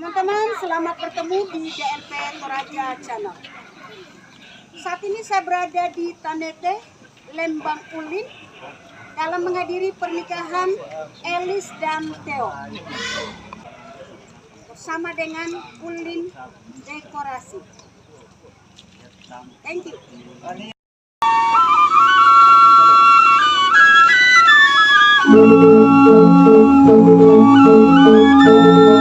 Teman-teman, selamat bertemu di DLP Toraja Channel. Saat ini saya berada di Tanete, Lembang Ulin, dalam menghadiri pernikahan Elis dan Theo bersama dengan Ulin Dekorasi. Thank you.